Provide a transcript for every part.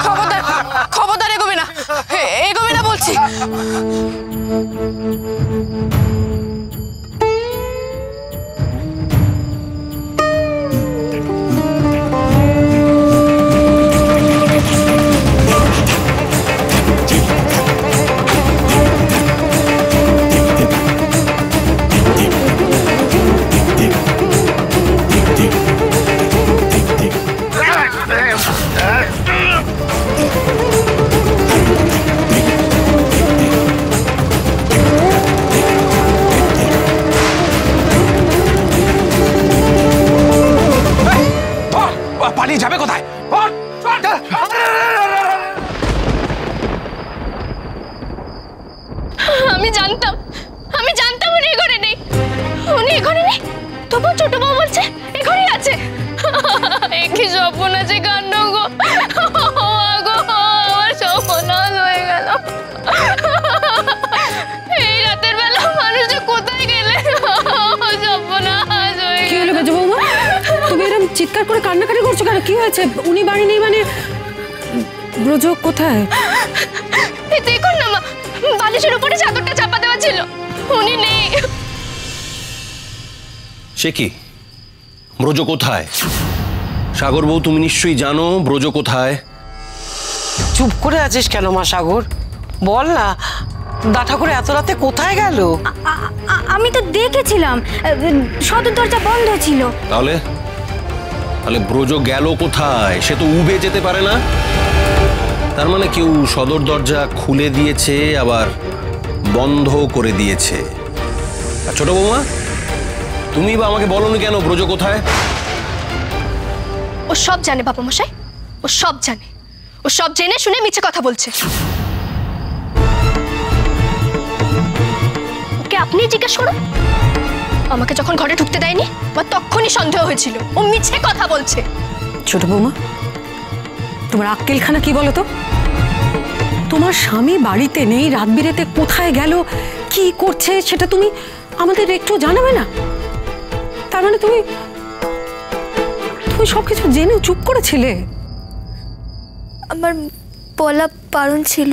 খবরদার খবরদার এগোবে না, এগোবে না বলছি। পালিয়ে যাবে কোথায়? আমি জানতাম উনি এ ঘরে নেই, উনি এ ঘরে নেই, তবু ছোট বউ বলছে এ ঘরেই আছে। কি সর্বনাশে কাণ্ড গো, আমার সর্বনাশ হয়ে গেল। এই রাতের বেলা মানুষ কোথায় গেলে? সর্বনাশ হয়ে গেল। মেজো বৌমা, তুমি এরকম চিৎকার করে কান্নাকাটি করছো কেন? কি হয়েছে? উনি বাড়ি নেই মানে? ব্রজ কোথায়? দেখুন না মা, বালিশের উপরে চাদরটা চাপা দেওয়া ছিল, উনি নেই। সে কি? ব্রজ কোথায়? সাগর বউ, তুমি নিশ্চয়ই জানো ব্রজ কোথায়। চুপ করে আছিস কেন মা সাগর? বল না, দাঁঠা করে এত রাতে কোথায় গেল? আমি তো দেখেছিলাম সদর দরজা বন্ধ ছিল। তাহলে ব্রজ গেল কোথায়? সে তো উবে যেতে পারে না। তার মানে কেউ সদর দরজা খুলে দিয়েছে, আবার বন্ধ করে দিয়েছে। আর ছোট বৌমা, তুমি বা আমাকে বলনি কেন ব্রজ কোথায়? ও সব জানে বাবা মশাই, ও সব জানে, ও সব জেনে শুনে মিছে কথা বলছে। ওকে আপনি জিজ্ঞেস করুন। আমাকে যখন ঘরে ঢুকতে দেয়নি, আমার তখনই সন্দেহ হয়েছিল ও মিছে কথা বলছে। ছোট বৌমা, তোমার আক্কেলখানা কি বলো তো? তোমার স্বামী বাড়িতে নেই, রাত বিরেতে কোথায় গেল, কি করছে, সেটা তুমি আমাদের একটু জানাবে না? তার মানে তুমি সবকিছু জেনেও চুপ করেছিলে? আমার বলা বারণ ছিল।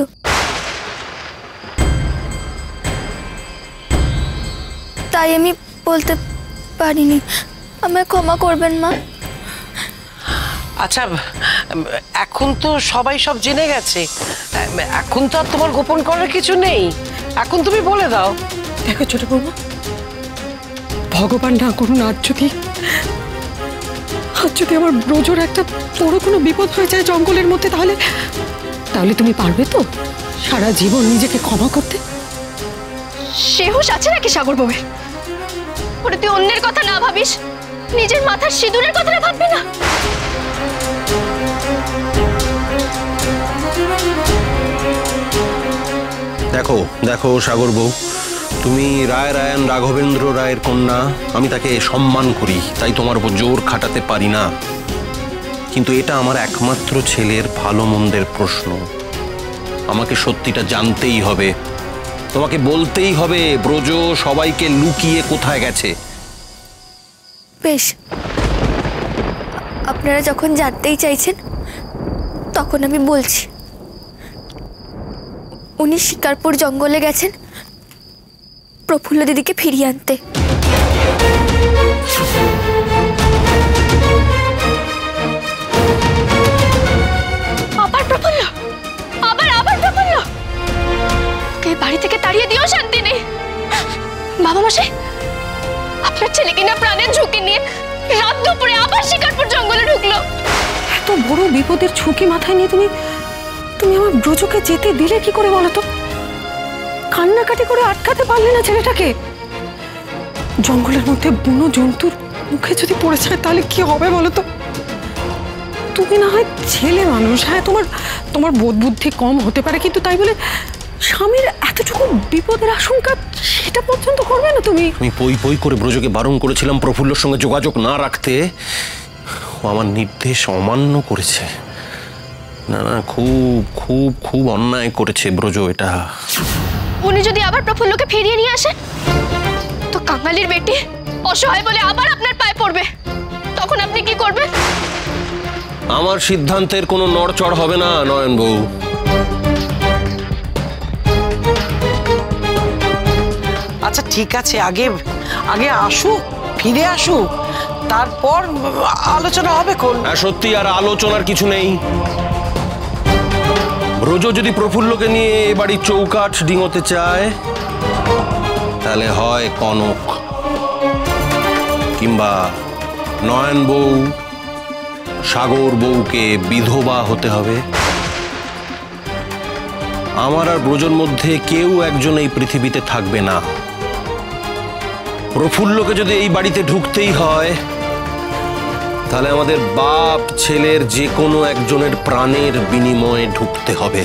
তাই আমি বলতে পারিনি, আমায় ক্ষমা করবেন মা। আচ্ছা, এখন তো সবাই সব জেনে গেছে, এখন তো আর তোমার গোপন করার কিছু নেই, এখন তুমি বলে দাও। দেখো ছোট বৌমা, ভগবান না করুন আজ যদি আমার ব্রজর একটা বড় কোনো বিপদ হয়ে যায় জঙ্গলের মধ্যে, তাহলে তুমি পারবে তো সারা জীবন নিজেকে ক্ষমা করতে? সে হুঁশ আছে নাকি সাগর বউয়ের? ওরে তুই অন্যের কথা না ভাবিস, নিজের মাথার সিঁদুরের কথাটা ভাববি না? দেখো দেখো সাগর বউ, তুমি রায় রায়ান রাঘবেন্দ্র রায়ের কন্যা, আমি তাকে সম্মান করি, তাই তোমার উপর জোর খাটাতে পারি না। কিন্তু এটা আমার একমাত্র ছেলের ভালো মন্দের প্রশ্ন, আমাকে সত্যিটা জানতেই হবে, তোমাকে বলতেই হবে ব্রজ সবাইকে লুকিয়ে কোথায় গেছে। বেশ, আপনারা যখন জানতেই চাইছেন তখন আমি বলছি। উনি শিকারপুর জঙ্গলে গেছেন প্রফুল্ল দিদিকে ফিরিয়ে আনতে। আবার প্রফুল্ল? আবার প্রফুল্ল? ওকে বাড়ি থেকে তাড়িয়ে দিও, শান্তি নেই। বাবা মশাই, আপনার ছেলে কিনা প্রাণের ঝুঁকি নিয়ে রাত দুপুরে আবার শিকারপুর জঙ্গলে ঢুকলো। এত বড় বিপদের ঝুঁকি মাথায় নিয়ে তুমি আমার ব্রজকে যেতে দিলে কি করে বলো তো? কান্নাকাটি করে আটকাতে পারলে না ছেলেটাকে? জঙ্গলের মধ্যে বুনো জন্তুর মুখে যদি পড়ে যায় তাহলে কি হবে বলো তো? তুমি না হয় ছেলে মানুষ, হ্যাঁ তোমার বোধ বুদ্ধি কম হতে পারে, কিন্তু তাই বলে স্বামীর এতটুকু বিপদের আশঙ্কা সেটা পর্যন্ত করবে না তুমি? আমি পই পই করে ব্রজকে বারণ করেছিলাম প্রফুল্লর সঙ্গে যোগাযোগ না রাখতে, ও আমার নির্দেশ অমান্য করেছে। না না, খুব খুব খুব অন্যায় করেছে ব্রজ এটা। উনি যদি আবার প্রফুল্লকে ফিরিয়ে নিয়ে আসেন তো কাঙালির বেটি অসহায় বলে আবার আপনার পায়ে পড়বে, তখন আপনি কি করবেন? আমার সিদ্ধান্তের কোনো নড়চড় হবে না নয়ন বউ। আচ্ছা ঠিক আছে, আগে আগে আসুক, ফিরে আসুক, তারপর আলোচনা হবে কোন। সত্যি আর আলোচনার কিছু নেই। ব্রজ যদি প্রফুল্লকে নিয়ে এ বাড়ির চৌকাঠ ডিঙোতে চায়, তাহলে হয় কনক, কিংবা নয়ন বউ সাগর বউকে বিধবা হতে হবে। আমার আর ব্রজর মধ্যে কেউ একজন এই পৃথিবীতে থাকবে না। প্রফুল্লকে যদি এই বাড়িতে ঢুকতেই হয়, তাহলে আমাদের বাপ ছেলের যে কোনো একজনের প্রাণের বিনিময়ে ঢুকতে হবে।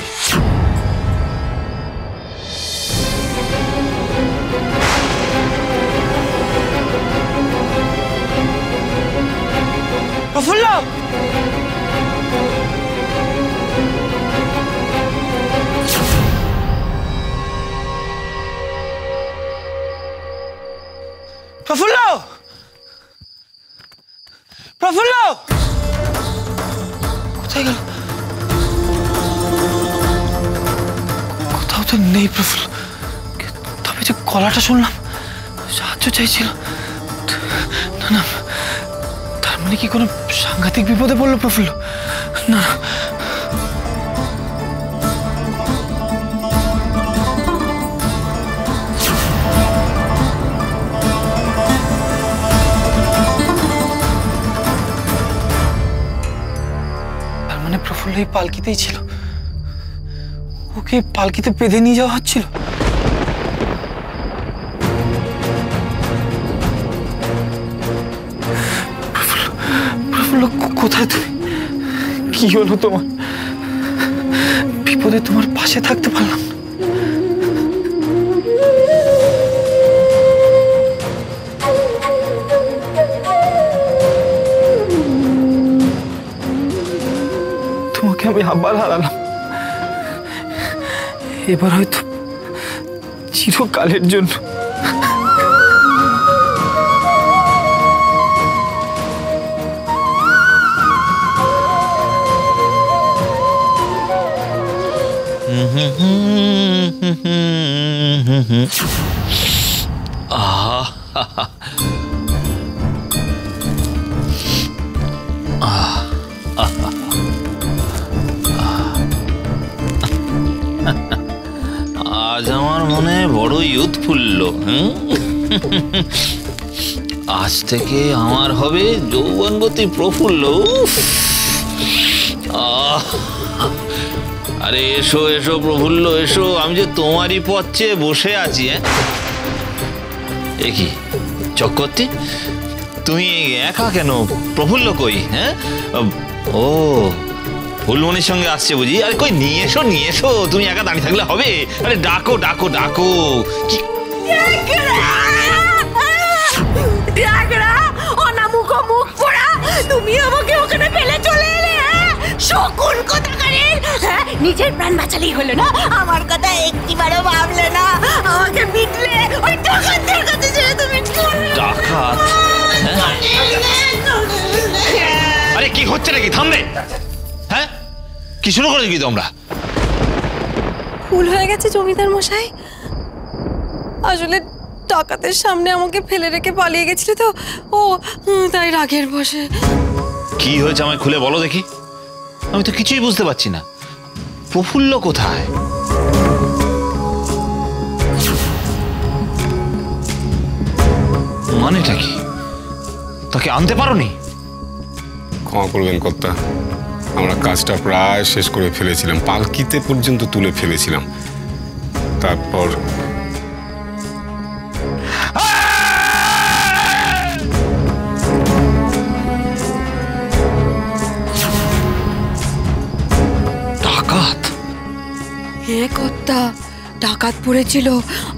প্রফুল্ল, প্রফুল্ল, প্রফুল্ল কোথায় গেল? কোথাও তো নেই প্রফুল্ল। তবে যে গলাটা শুনলাম, সাহায্য চাইছিল। না না, তার মানে কি কোনো সাংঘাতিক বিপদে পড়লো প্রফুল্ল? না প্রফুল্ল এই পালকিতেই ছিল, ওকে পালকিতে বেঁধে নিয়ে যাওয়া হচ্ছিল। প্রফুল্ল কোথায় তুমি? কি হলো তোমার? বিপদে তোমার পাশে থাকতে পারলাম না। তোমাকে আমি আবার হারালাম, এবার হয়তো চিরকালের জন্য। আজ আমার মনে বড়ই উৎফুল্ল। আজ থেকে আমার হবে যৌবনবতী প্রফুল্ল। আরে এসো এসো প্রফুল্ল এসো, আমি যে তোমারই পথ চেয়ে বসে আছি। এ কি চক্রবর্তী, তুমি একা কেন? প্রফুল্ল কই? হ্যাঁ, ও ফুলমণির সঙ্গে আসছে বুঝি? আরে কই, নিয়ে এসো নিয়ে এসো, তুমি একা দাঁড়িয়ে থাকলে হবে? আরে ডাকো ডাকো ডাকো। কি মুখ পোড়া, তুমি আমাকে ওখানে ফেলে চলে এলে? শকুন কোথাকারের, নিজের প্রাণ বাঁচালেই হলো না, আমার কথা একটিবারও ভাবলে না, আমাকে মিটলে ওই ডাকাতদের কাছে ছেড়ে তুমি। ডাকাত? আরে কি হচ্ছে নাকি? থামবে? হ্যাঁ, কি শুরু করে কি তোমরা? ভুল হয়ে গেছে জমিদার মশাই, আসলে ডাকাতের সামনে আমাকে ফেলে রেখে পালিয়ে গেছিল তো, ও তাই রাগের বশে। কি হয়েছে আমায় খুলে বলো দেখি, আমি তো কিছুই বুঝতে পারছি না। প্রফুল্ল কোথায়? মানেটা কি? তাকে আনতে পারোনি? ক্ষমা করবেন কর্তা, আমরা কাজটা প্রায় শেষ করে ফেলেছিলাম, পালকিতে পর্যন্ত তুলে ফেলেছিলাম। তারপর ডাকাত? হ্যাঁ কর্তা, ডাকাত পড়েছিল,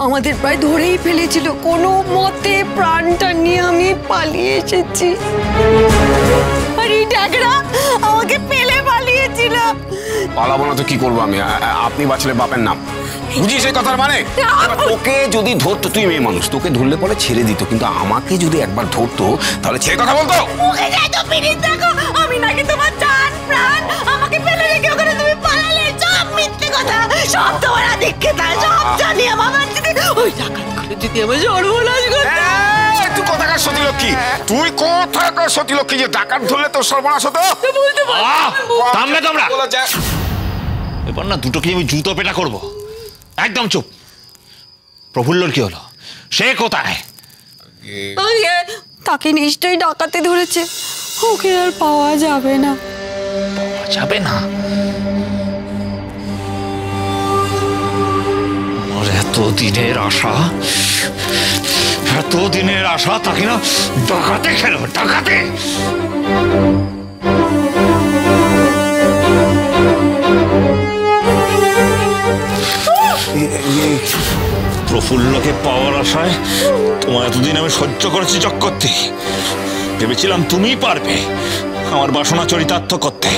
আমাদের প্রায় ধরেই ফেলেছিল, কোনো মতে প্রাণটা নিয়ে আমি পালিয়ে এসেছি। আর এই ডাকরা আমাকে ফেলে পালিয়েছিল। পালাবো না তো কি করবো আমি? আপনি বাঁচলে বাপের নাম। বুঝিস এই কথার মানে? তোকে যদি ধরতো, তুই মেয়ে মানুষ, তোকে ধরলে পরে ছেড়ে দিত, কিন্তু আমাকে যদি একবার ধরতো তাহলে ছেড়ে কথা বলতো। মুখে যাই তো পিরিত দেখো, আমি নাকি তোমার জান প্রাণ, আমাকে ফেলে রেখে ওখানে তুমি পালালে, সব মিথ্যে কথা, সব তোমার আদিক্ষেতা, সব জানি আমার যদি ওই ডাকাত করে যদি আমার সর্বনাশ করতে। তুই কোথাকার সতীলক্ষ্মী, তুই কোথাকার সতীলক্ষ্মী যে ডাকাত ধরলে তোর সর্বনাশ হতো? থামবে তোমরা, এবার না দুটোকে আমি জুতো পেটা করবো। একদম চুপ। প্রফুল্লর কি হলো? সে কোথায়? তাকে নিশ্চয়ই ডাকাতে ধরেছে, ওকে আর পাওয়া যাবে না। পাওয়া যাবে না? আমার এতদিনের আশা, এতদিনের আশা, তাকে না ডাকাতে খেলো, ডাকাতে। প্রফুল্লকে পাওয়ার আশায় তোমার এতদিন আমি সহ্য করেছি চক্করতি। ভেবেছিলাম তুমিই পারবে আমার বাসনা চরিতার্থ করতে।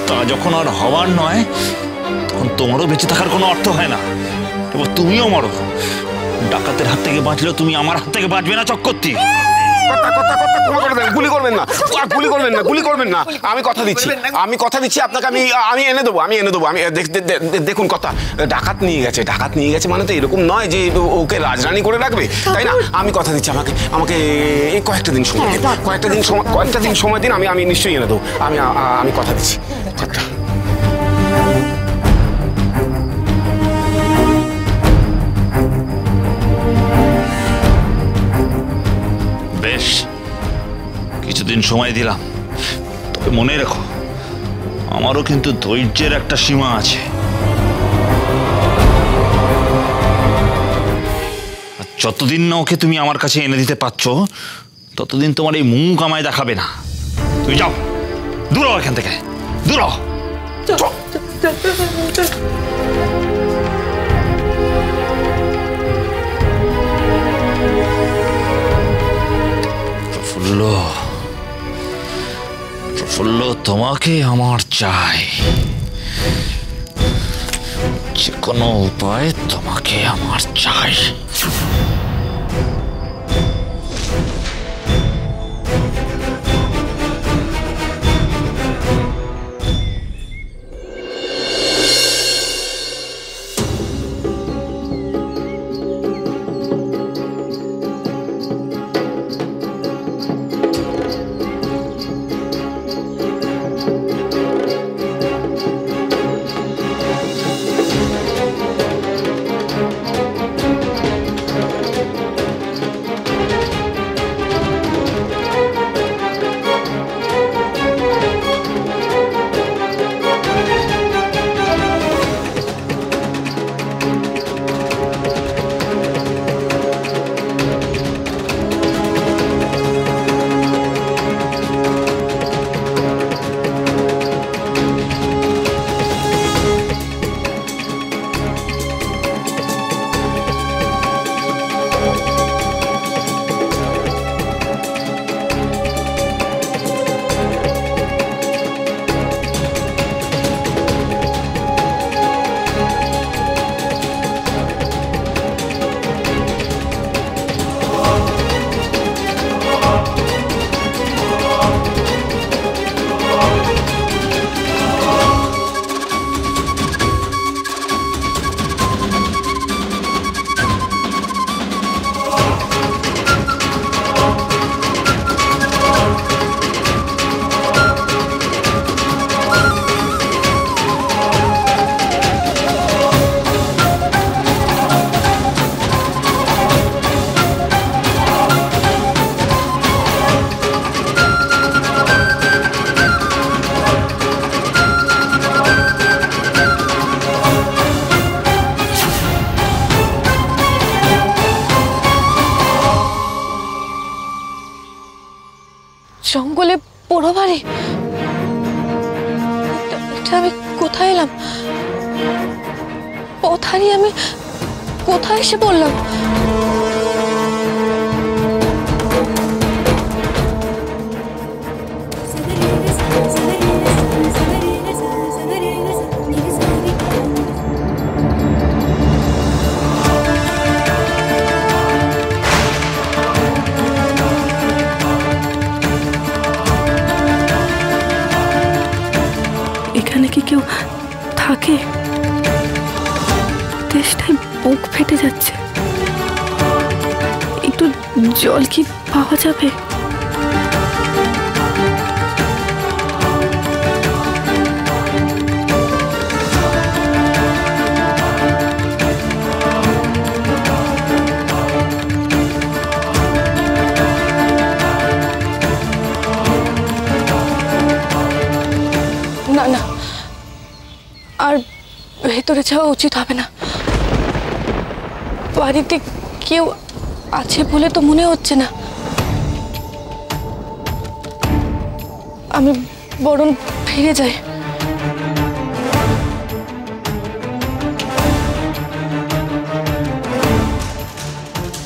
তা যখন আর হওয়ার নয়, তখন তোমারও বেঁচে থাকার কোনো অর্থ হয় না। এবার তুমিও মরো। ডাকাতের হাত থেকে বাঁচলেও তুমি আমার হাত থেকে বাঁচবে না চক্করতি। গুলি করবেন না, গুলি করবেন না, গুলি করবেন না। আমি কথা দিচ্ছি, আমি কথা দিচ্ছি আপনাকে, আমি এনে দেবো, আমি এনে দেবো। আমি দেখুন কথা, ডাকাত নিয়ে গেছে, ডাকাত নিয়ে গেছে মানে তো এরকম নয় যে ওকে রাজরানী করে রাখবে, তাই না? আমি কথা দিচ্ছি, আমাকে এই কয়েকটা দিন সময় দিন, কয়েকটা দিন সময় দিন, আমি নিশ্চয়ই এনে দেবো। আমি কথা দিচ্ছি। বেশ, কিছুদিন সময় দিলাম, তবে মনে রেখো আমারও কিন্তু ধৈর্যের একটা সীমা আছে। যতদিন না ওকে তুমি আমার কাছে এনে দিতে পারছো, ততদিন তোমার এই মুখ আমায় দেখাবে না। তুমি যাও, দূর হও এখান থেকে, দূর হও। প্রফুল্ল, প্রফুল্ল, তোমাকে আমার চাই। যে কোনো উপায় তোমাকে আমার চাই। জঙ্গলে বড় বাড়ি, এটা আমি কোথায় এলাম? পথ হারিয়ে আমি কোথায় এসে পড়লাম? থাকে? তেষ্টায় বুক ফেটে যাচ্ছে। একটু জল কি পাওয়া যাবে? না না, আর ভেতরে যাওয়া উচিত হবে না। বাড়িতে কেউ আছে বলে তো মনে হচ্ছে না। আমি বরং ফিরে যাই।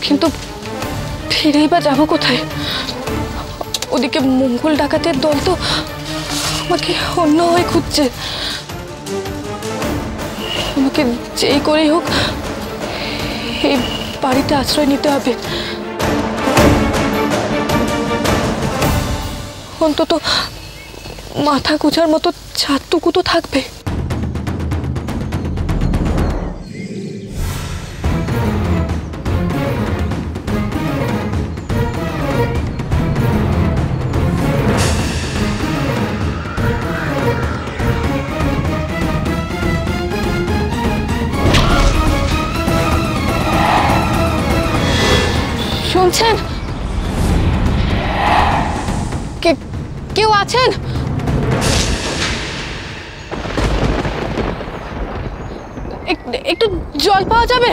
কিন্তু ফিরেই বা যাবো কোথায়? ওদিকে মঙ্গল ডাকাতের দল তো আমাকে অন্য হয়ে খুঁজছে। আমাকে যেই করেই হোক এই বাড়িতে আশ্রয় নিতে হবে। অন্তত মাথা গোছার মতো ছাদটুকু তো থাকবে। শুনছেন? কেউ আছেন? একটু জল পাওয়া যাবে?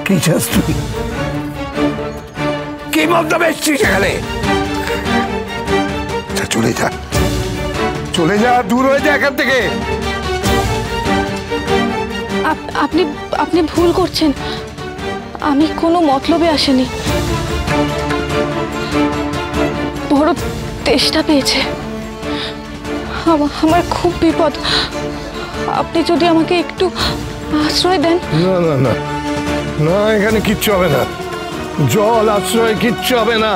কি চাস তুই? কি মন্তব্য এসছিস এখানে? চলে যা, চলে যা, দূর হয়ে যা এখান থেকে। আপনি আপনি ভুল করছেন। আমি কোনো মতলবে আসিনি। বড় তেষ্টা পেয়েছে। আমার খুব বিপদ। আপনি যদি আমাকে একটু আশ্রয় দেন। না না না না, এখানে কিচ্ছু হবে না। জল আশ্রয় কিচ্ছু হবে না।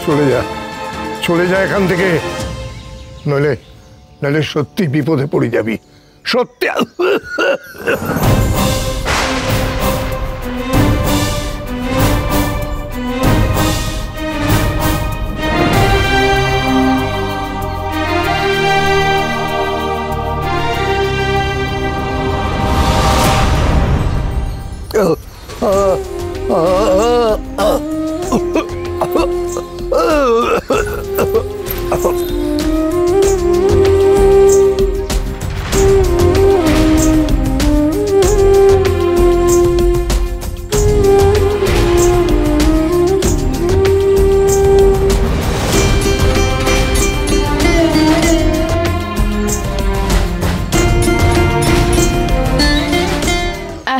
চলে যা, চলে যা এখান থেকে, নইলে নইলে সত্যি বিপদে পড়ে যাবি। সত্যি।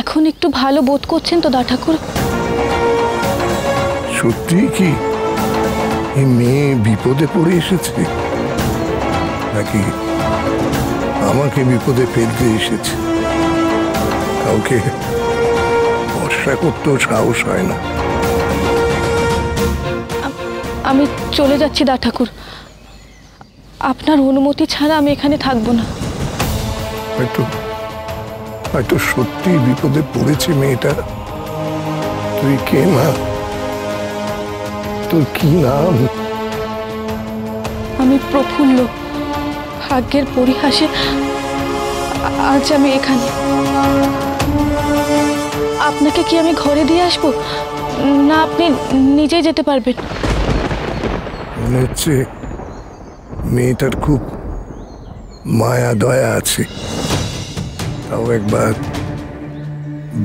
এখন একটু ভালো বোধ করছেন তো দা ঠাকুর? সত্যি কি এই মেয়ে বিপদে পড়ে এসেছে, নাকি আমাকে বিপদে ফেলতে এসেছে? কাউকে ভরসা করতেও সাহস হয় না। আমি চলে যাচ্ছি দা ঠাকুর। আপনার অনুমতি ছাড়া আমি এখানে থাকবো না। হয়তো সত্যি বিপদে পড়েছে মেয়েটা। তুই কে মা? তোর কি নাম? আমি প্রফুল্ল। ভাগ্যের পরিহাসে আজ আমি এখানে। আপনাকে কি আমি ঘরে দিয়ে আসবো, না আপনি নিজেই যেতে পারবেন? মনে হচ্ছে মেয়েটার খুব মায়া দয়া আছে। তাও একবার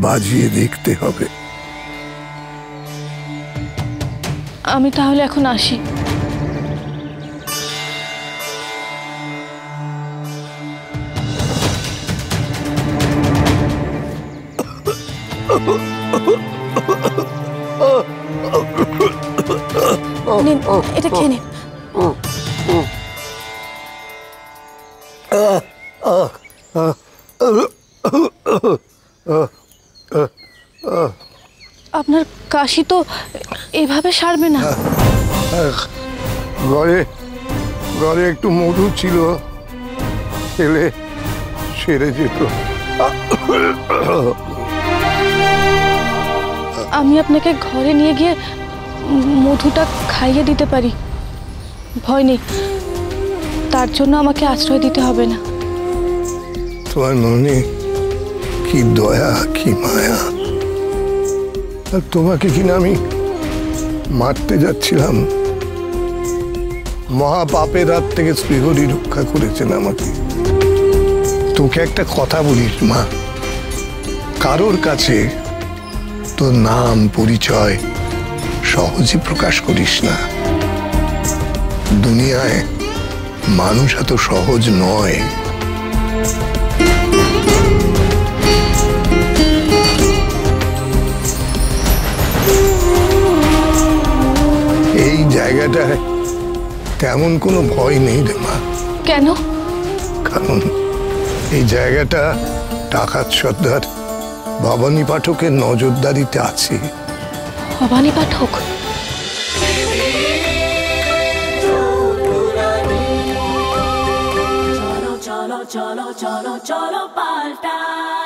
বাজিয়ে দেখতে হবে। আমি তাহলে এখন আসি। নিন, এটা খেয়ে নিন। আপনার কাশি তো এভাবে সারবে না। ঘরে ঘরে একটু মধু ছিল, খেলে সেরে যেত। আমি আপনাকে ঘরে নিয়ে গিয়ে মধুটা খাইয়ে দিতে পারি, ভয় নেই। তার জন্য আমাকে আশ্রয় দিতে হবে না। তোমার মনে কি দয়া, কি মায়া। আর তোমাকে কিনা আমি মারতে যাচ্ছিলাম, মহাপাপের হাত থেকে শ্রীহরি রক্ষা করেছেন আমাকে। তোকে একটা কথা বলিস মা, কারোর কাছে তোর নাম পরিচয় সহজে প্রকাশ করিস না। দুনিয়ায় মানুষ এত সহজ নয়। এই জায়গাটায় তেমন কোনো ভয় নেই রে মা। কেন? কারণ এই জায়গাটা ডাকাত সর্দার ভবানী পাঠকের নজরদারিতে আছে। ভবানী পাঠক? চলো চলো চলো চলো চলো পাল্টাই।